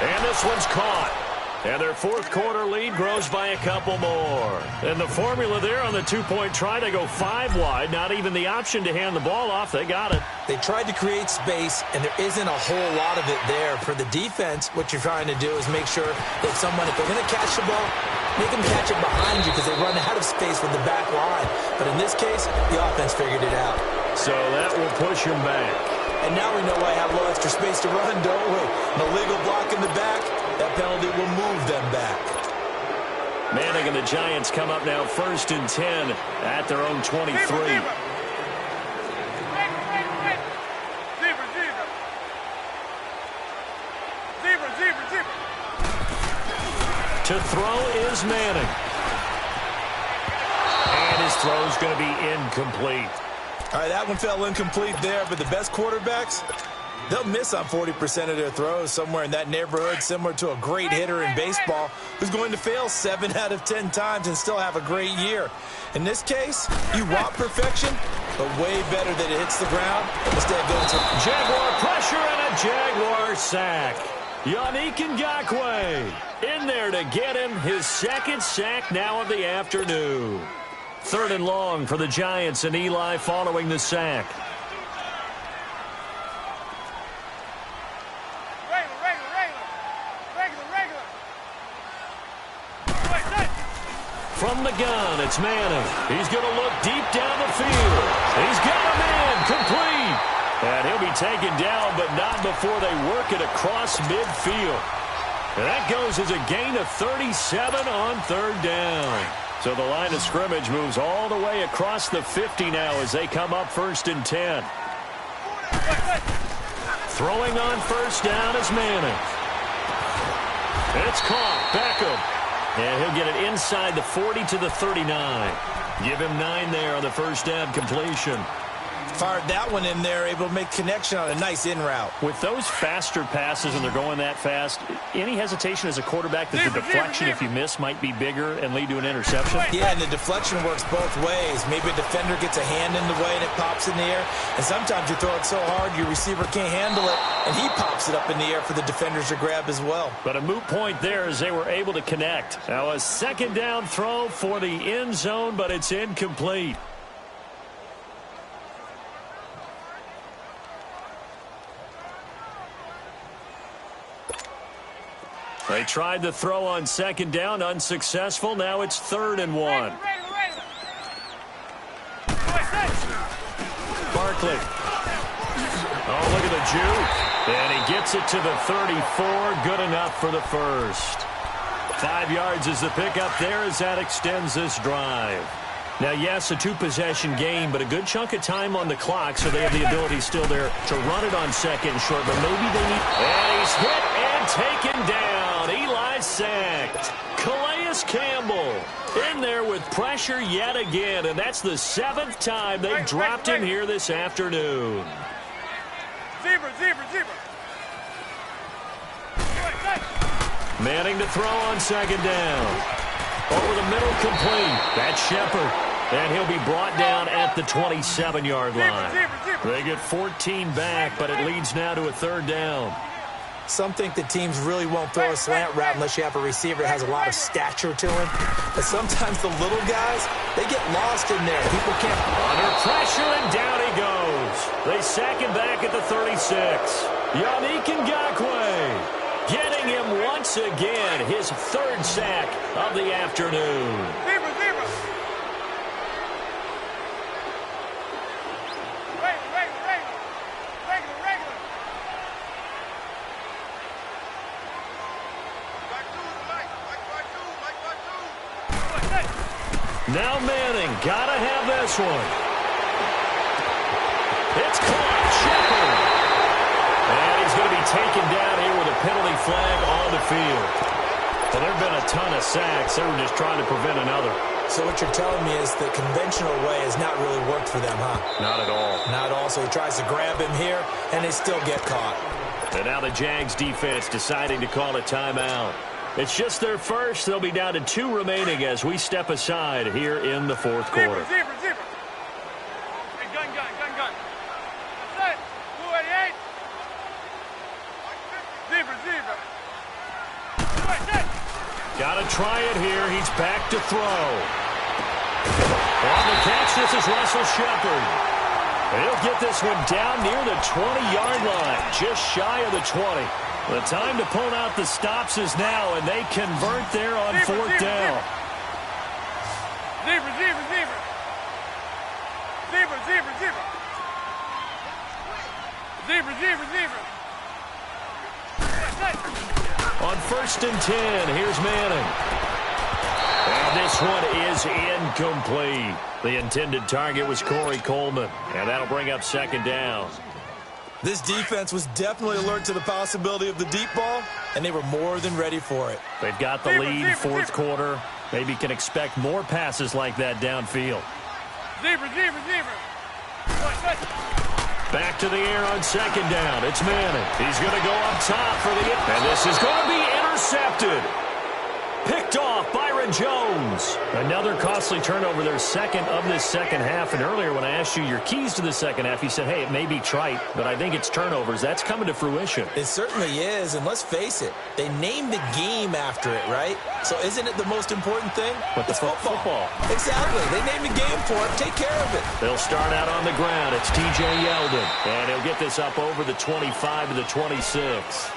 And this one's caught. And their 4th quarter lead grows by a couple more. And the formula there on the 2-point try, they go 5 wide. Not even the option to hand the ball off. They got it. They tried to create space, and there isn't a whole lot of it there. For the defense, what you're trying to do is make sure that if they're going to catch the ball, make them catch it behind you because they run out of space with the back line. But in this case, the offense figured it out. So that will push them back. And now we know why I have a little extra space to run, don't we? An illegal block in the back. That penalty will move them back. Manning and the Giants come up now 1st and 10 at their own 23. To throw is Manning. And his throw is going to be incomplete. All right, that one fell incomplete there, but the best quarterbacks, they'll miss on 40% of their throws, somewhere in that neighborhood, similar to a great hitter in baseball who's going to fail 7 out of 10 times and still have a great year. In this case, you want perfection, but way better that it hits the ground instead of going to Jaguar pressure and a Jaguar sack. Yannick Ngakoue in there to get him his 2nd sack now of the afternoon. 3rd and long for the Giants, and Eli following the sack. From the gun, it's Manning. He's going to look deep down the field. He's got a man complete. And he'll be taken down, but not before they work it across midfield. And that goes as a gain of 37 on 3rd down. So the line of scrimmage moves all the way across the 50 now as they come up 1st and 10. Throwing on 1st down is Manning. It's caught. Beckham. And he'll get it inside the 40 to the 39. Give him 9 there on the first down completion. Fired that one in there, able to make connection on a nice in route. With those faster passes and they're going that fast, any hesitation as a quarterback that the deflection, if you miss, might be bigger and lead to an interception? Yeah, and the deflection works both ways. Maybe a defender gets a hand in the way and it pops in the air. And sometimes you throw it so hard your receiver can't handle it, and he pops it up in the air for the defenders to grab as well. But a moot point there as they were able to connect. Now a second down throw for the end zone, but it's incomplete. They tried to throw on second down, unsuccessful. Now it's 3rd and 1. Barkley. Oh, look at the juke. And he gets it to the 34. Good enough for the first. 5 yards is the pickup there as that extends this drive. Now, yes, a 2-possession game, but a good chunk of time on the clock, so they have the ability still there to run it on second and short, but maybe they need... And he's hit and taken down. Eli sacked. Calais Campbell in there with pressure yet again, and that's the 7th time they've dropped him here this afternoon. Zebra. Manning to throw on second down. Over the middle, complete. That's Shepard. And he'll be brought down at the 27-yard line. They get 14 back, but it leads now to a 3rd down. Some think that teams really won't throw a slant route unless you have a receiver that has a lot of stature to him. But sometimes the little guys, they get lost in there. People can't... Under pressure, and down he goes. They sack him back at the 36. Yannick Ngakoue getting him once again, his 3rd sack of the afternoon. Zebra. Regular. Now Manning, gotta have this one. It's caught, Shepard. And he's going to be taken down here with a penalty flag on the field. Well, there have been a ton of sacks. They were just trying to prevent another. So what you're telling me is the conventional way has not really worked for them, huh? Not at all. Not at all. So he tries to grab him here, and they still get caught. And now the Jags defense deciding to call a timeout. It's just their first. They'll be down to 2 remaining as we step aside here in the 4th quarter. Zebra. Hey, gun. Set. 288. Zebra. Got to try it here. He's back to throw. On the catch, this is Russell Shepard. He'll get this one down near the 20-yard line, just shy of the 20. The time to pull out the stops is now, and they convert there on 4th down. Zebra. On 1st and 10, here's Manning. And this one is incomplete. The intended target was Corey Coleman, and that'll bring up 2nd down. This defense was definitely alert to the possibility of the deep ball, and they were more than ready for it. They've got the lead, 4th quarter. Maybe can expect more passes like that downfield. Zebra. Back to the air on 2nd down. It's Manning. He's going to go up top for the... And this is going to be intercepted. Picked off Byron Jones. Another costly turnover, their 2nd of this second half. And earlier when I asked you your keys to the second half, you said, hey, it may be trite, but I think it's turnovers. That's coming to fruition. It certainly is, and let's face it, they named the game after it, right? So isn't it the most important thing? But it's football. Exactly. They named the game for it. Take care of it. They'll start out on the ground. It's T.J. Yeldon. And he'll get this up over the 25 to the 26.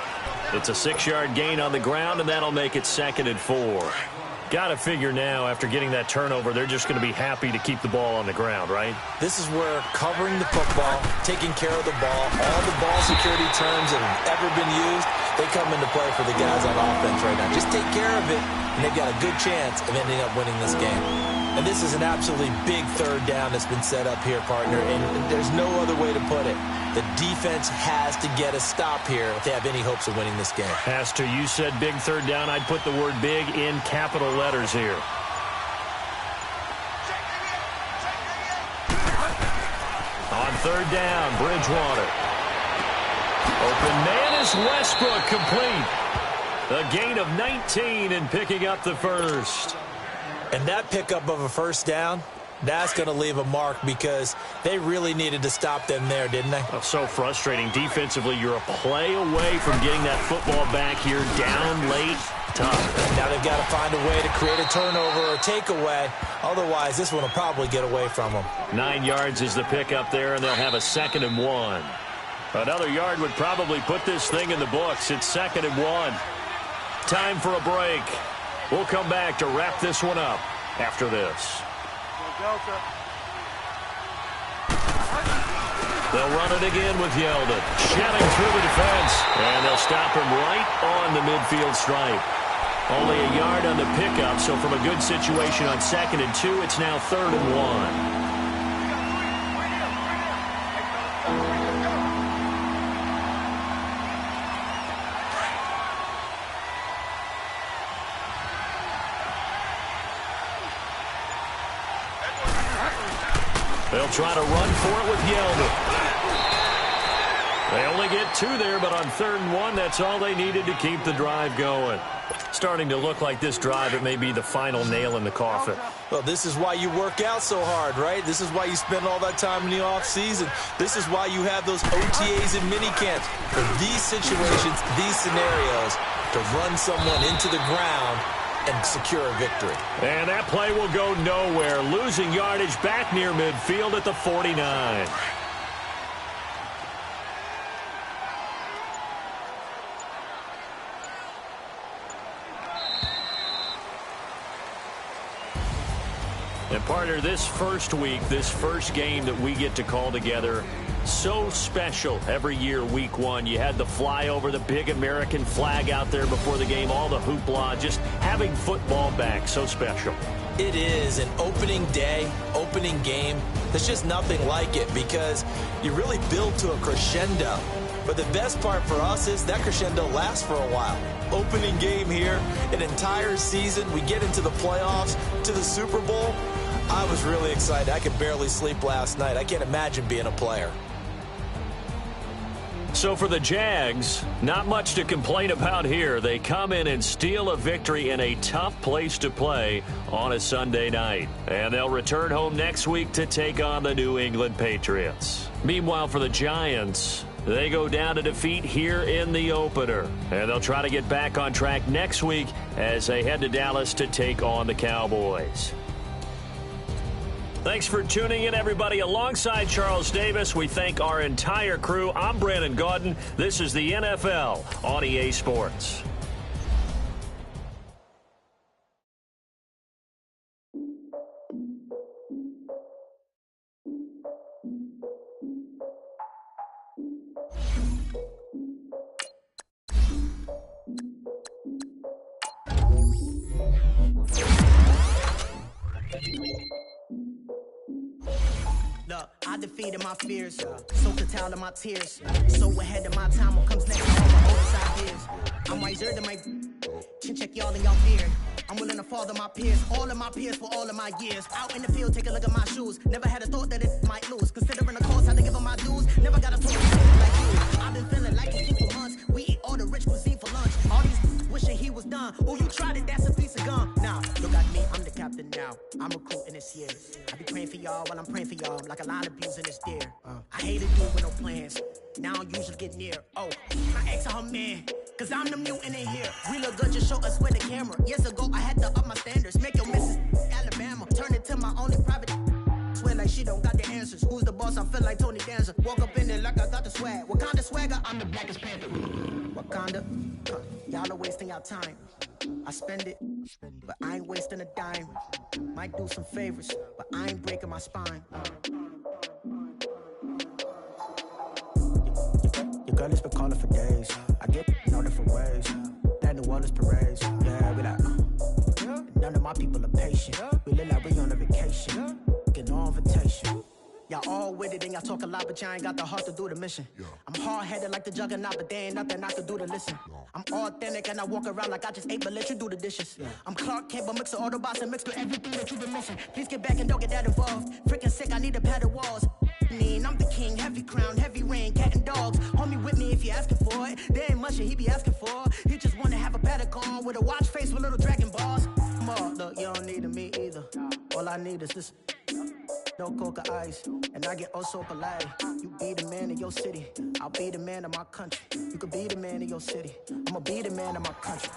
It's a 6-yard gain on the ground, and that'll make it 2nd and 4. Got to figure now, after getting that turnover, they're just going to be happy to keep the ball on the ground, right? This is where covering the football, taking care of the ball, all the ball security terms that have ever been used, they come into play for the guys on offense right now. Just take care of it, and they've got a good chance of ending up winning this game. And this is an absolutely big third down that's been set up here, partner, and there's no other way to put it. The defense has to get a stop here if they have any hopes of winning this game. Has to. You said big third down. I'd put the word big in capital letters here. On third down, Bridgewater. Open man is Westbrook, complete. A gain of 19 and picking up the first. And that pickup of a first down, that's going to leave a mark because they really needed to stop them there, didn't they? Oh, so frustrating. Defensively, you're a play away from getting that football back here down late. Tough. Now they've got to find a way to create a turnover or takeaway. Otherwise, this one will probably get away from them. 9 yards is the pickup there, and they'll have a 2nd and 1. Another yard would probably put this thing in the books. It's 2nd and 1. Time for a break. We'll come back to wrap this one up after this. They'll run it again with Yeldon. Shedding through the defense. And they'll stop him right on the midfield stripe. Only a yard on the pickup, so from a good situation on 2nd and 2, it's now 3rd and 1. They'll try to run for it with Yeldon. They only get 2 there, but on 3rd and 1, that's all they needed to keep the drive going. Starting to look like this drive, it may be the final nail in the coffin. Well, this is why you work out so hard, right? This is why you spend all that time in the offseason. This is why you have those OTAs and mini camps. For these situations, these scenarios, to run someone into the ground and secure a victory. And that play will go nowhere. Losing yardage back near midfield at the 49. And partner, this first week, this first game that we get to call together, so special every year, week 1. You had the flyover, the big American flag out there before the game, all the hoopla, just having football back, so special. It is an opening day, opening game. There's just nothing like it because you really build to a crescendo. But the best part for us is that crescendo lasts for a while. Opening game here, an entire season, we get into the playoffs, to the Super Bowl. I was really excited. I could barely sleep last night. I can't imagine being a player. So for the Jags, not much to complain about here. They come in and steal a victory in a tough place to play on a Sunday night. And they'll return home next week to take on the New England Patriots. Meanwhile, for the Giants, they go down to defeat here in the opener. And they'll try to get back on track next week as they head to Dallas to take on the Cowboys. Thanks for tuning in, everybody. Alongside Charles Davis, we thank our entire crew. I'm Brandon Gaudin. This is the NFL on EA Sports. Look, I defeated my fears, so to tell of my tears. So ahead of my time, what comes next? All my oldest ideas. I'm wiser than my chin check y'all in y'all beard. I'm willing to father my peers, all of my peers for all of my years. Out in the field, take a look at my shoes. Never had a thought that it might lose. Considering the cost, how to give them my dues. Never got a talk like you. I've been feeling like a king for months. We eat all the rich cuisine for lunch. All these wishing he was done. Oh, you tried it, that's a piece of gum. Now, look at me, I'm the captain now. I'm recruiting this year. I be praying for y'all while I'm praying for y'all. Like a line of abusing this deer. I hate a dude with no plans. Now I usually get near. Oh, my ex her man. Cause I'm the mutant in here. We look good, just show us with the camera. Years ago, I had to up my standards. Make your missus Alabama. Turn it to my only private. Swear like she don't got the answers. Who's the boss? I feel like Tony Danza. Walk up in there like I got the swag. Wakanda swagger, I'm the blackest panther. Wakanda, y'all are wasting our time. I spend it, but I ain't wasting a dime. Might do some favors, but I ain't breaking my spine. Your girl has been calling for days. I get no different ways. That New Orleans parades. Yeah, we like. None of my people are patient. We live like we on a vacation. Get no invitation. Y'all all with it and y'all talk a lot, but y'all ain't got the heart to do the mission. I'm hard-headed like the juggernaut, but there ain't nothing I can do to listen. I'm authentic and I walk around like I just ate, but let you do the dishes. I'm Clark Kent, but mix of Autobots and mixed with everything that you've been missing. Please get back and don't get that involved. Freaking sick, I need to pad the walls. I'm the king, heavy crown, heavy rain, cat and dogs. Homie with me if you asking for it. There ain't much that he be asking for. He just wanna have a paddock on with a watch face with little dragon balls. Look, you don't need me either. All I need is this. No coca ice, and I get oh so polite. You be the man of your city, I'll be the man of my country. You could be the man of your city, I'ma be the man of my country.